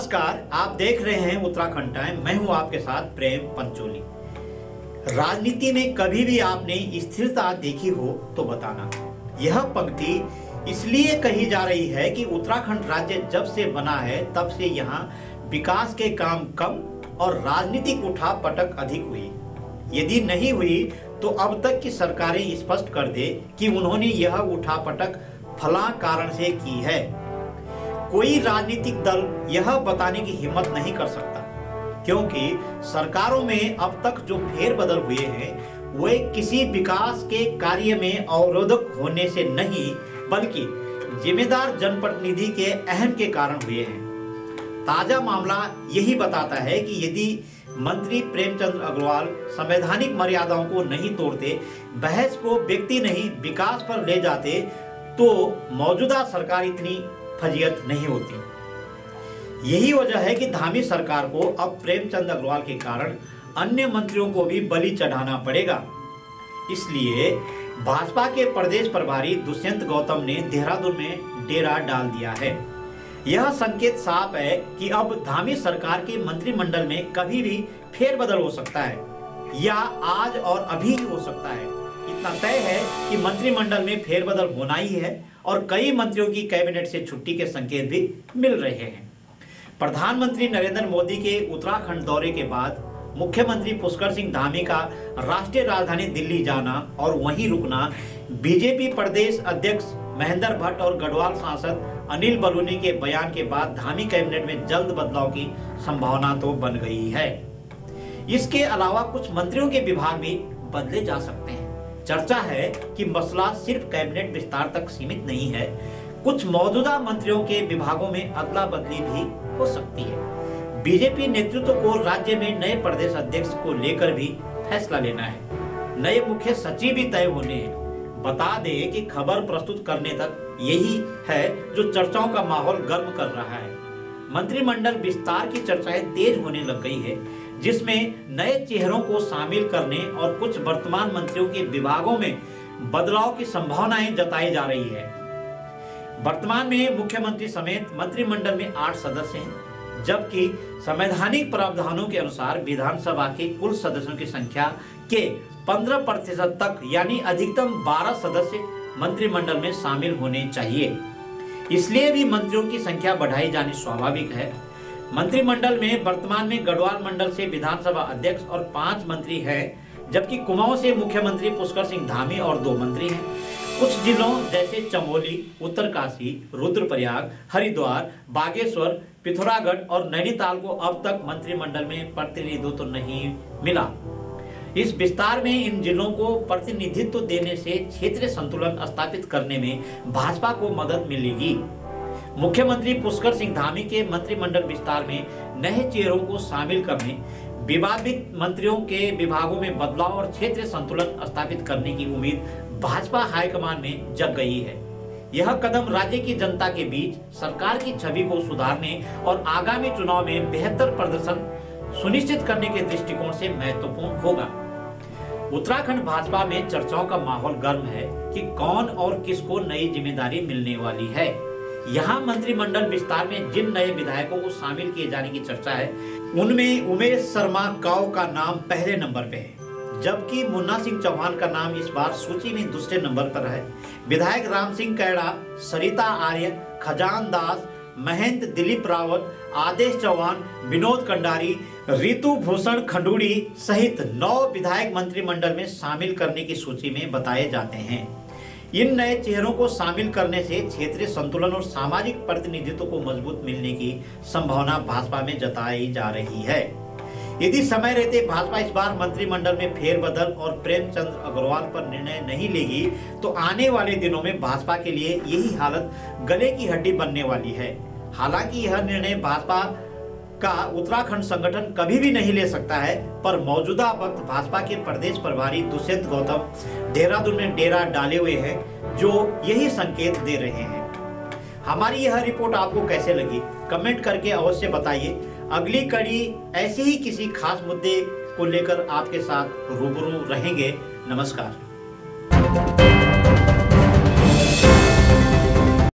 नमस्कार, आप देख रहे हैं उत्तराखंड टाइम। मैं हूं आपके साथ प्रेम पंचोली। राजनीति में कभी भी आपने स्थिरता देखी हो तो बताना। यह पंक्ति इसलिए कही जा रही है कि उत्तराखंड राज्य जब से बना है तब से यहाँ विकास के काम कम और राजनीतिक उठापटक अधिक हुई। यदि नहीं हुई तो अब तक की सरकारें स्पष्ट कर दे कि उन्होंने यह उठापटक फला कारण से की है। कोई राजनीतिक दल यह बताने की हिम्मत नहीं कर सकता, क्योंकि सरकारों में अब तक जो फेरबदल हुए हैं वे किसी विकास के कार्य में अवरोधक होने से नहीं बल्कि जिम्मेदार जनप्रतिनिधि के अहम के कारण हुए हैं। ताजा मामला यही बताता है कि यदि मंत्री प्रेमचंद अग्रवाल संवैधानिक मर्यादाओं को नहीं तोड़ते, बहस को व्यक्ति नहीं विकास पर ले जाते, तो मौजूदा सरकार इतनी फजीयत नहीं होती। यही वजह है कि धामी सरकार को अब प्रेमचंद अग्रवाल के कारण अन्य मंत्रियों को भी बलि चढ़ाना पड़ेगा। इसलिए भाजपा के प्रदेश प्रभारी दुष्यंत गौतम ने देहरादून में डेरा डाल दिया है। यह संकेत साफ है कि अब धामी सरकार के मंत्रिमंडल में कभी भी फेरबदल हो सकता है या आज और अभी ही हो सकता है। इतना तय है कि मंत्रिमंडल में फेरबदल होना ही है और कई मंत्रियों की कैबिनेट से छुट्टी के संकेत भी मिल रहे हैं। प्रधानमंत्री नरेंद्र मोदी के उत्तराखंड दौरे के बाद मुख्यमंत्री पुष्कर सिंह धामी का राष्ट्रीय राजधानी दिल्ली जाना और वहीं रुकना, बीजेपी प्रदेश अध्यक्ष महेंद्र भट्ट और गढ़वाल सांसद अनिल बलूनी के बयान के बाद धामी कैबिनेट में जल्द बदलाव की संभावना तो बन गई है। इसके अलावा कुछ मंत्रियों के विभाग भी बदले जा सकते हैं। चर्चा है कि मसला सिर्फ कैबिनेट विस्तार तक सीमित नहीं है, कुछ मौजूदा मंत्रियों के विभागों में अदला बदली भी हो सकती है। बीजेपी नेतृत्व को राज्य में नए प्रदेश अध्यक्ष को लेकर भी फैसला लेना है। नए मुख्य सचिव भी तय होने हैं। बता दें कि खबर प्रस्तुत करने तक यही है जो चर्चाओं का माहौल गर्म कर रहा है। मंत्रिमंडल विस्तार की चर्चाएं तेज होने लग गई है, जिसमें नए चेहरों को शामिल करने और कुछ वर्तमान मंत्रियों के विभागों में बदलाव की संभावनाएं जताई जा रही है। वर्तमान में मुख्यमंत्री समेत मंत्रिमंडल में 8 सदस्य हैं, जबकि संवैधानिक प्रावधानों के अनुसार विधानसभा के कुल सदस्यों की संख्या के 15% तक यानी अधिकतम 12 सदस्य मंत्रिमंडल में शामिल होने चाहिए। इसलिए भी मंत्रियों की संख्या बढ़ाई जानी स्वाभाविक है। मंत्रिमंडल में वर्तमान में गढ़वाल मंडल से विधानसभा अध्यक्ष और 5 मंत्री हैं, जबकि कुमाऊं से मुख्यमंत्री पुष्कर सिंह धामी और 2 मंत्री हैं। कुछ जिलों जैसे चमोली, उत्तरकाशी, रुद्रप्रयाग, हरिद्वार, बागेश्वर, पिथौरागढ़ और नैनीताल को अब तक मंत्रिमंडल में प्रतिनिधित्व तो नहीं मिला। इस विस्तार में इन जिलों को प्रतिनिधित्व देने से क्षेत्रीय संतुलन स्थापित करने में भाजपा को मदद मिलेगी। मुख्यमंत्री पुष्कर सिंह धामी के मंत्रिमंडल विस्तार में नए चेहरों को शामिल करने, विवादित मंत्रियों के विभागों में बदलाव और क्षेत्रीय संतुलन स्थापित करने की उम्मीद भाजपा हाईकमान में जग गई है। यह कदम राज्य की जनता के बीच सरकार की छवि को सुधारने और आगामी चुनाव में बेहतर प्रदर्शन सुनिश्चित करने के दृष्टिकोण से महत्वपूर्ण होगा। उत्तराखंड भाजपा में चर्चाओं का माहौल गर्म है कि कौन और किसको नई जिम्मेदारी मिलने वाली है। यहाँ मंत्रिमंडल विस्तार में जिन नए विधायकों को शामिल किए जाने की चर्चा है, उनमें उमेश शर्मा काऊ का नाम पहले नंबर पे है, जबकि मुन्ना सिंह चौहान का नाम इस बार सूची में दूसरे नंबर पर है। विधायक राम सिंह कैड़ा, सरिता आर्य, खजान दास, महेंद्र दिलीप रावत, आदेश चौहान, विनोद कंडारी, ऋतु भूषण खंडूड़ी सहित 9 विधायक मंत्रिमंडल में शामिल करने की सूची में बताए जाते हैं। इन नए चेहरों को शामिल करने से क्षेत्रीय संतुलन और सामाजिक प्रतिनिधित्व को मजबूत मिलने की संभावना भाजपा में जताई जा रही है। यदि समय रहते भाजपा इस बार मंत्रिमंडल में फेरबदल और प्रेमचंद अग्रवाल पर निर्णय नहीं लेगी तो आने वाले दिनों में भाजपा के लिए यही हालत गले की हड्डी बनने वाली है। हालांकि यह निर्णय भाजपा का उत्तराखंड संगठन कभी भी नहीं ले सकता है, पर मौजूदा वक्त भाजपा के प्रदेश प्रभारी दुष्यंत गौतम देहरादून में डेरा डाले हुए हैं, जो यही संकेत दे रहे हैं। हमारी यह रिपोर्ट आपको कैसे लगी, कमेंट करके अवश्य बताइए। अगली कड़ी ऐसे ही किसी खास मुद्दे को लेकर आपके साथ रूबरू रहेंगे। नमस्कार।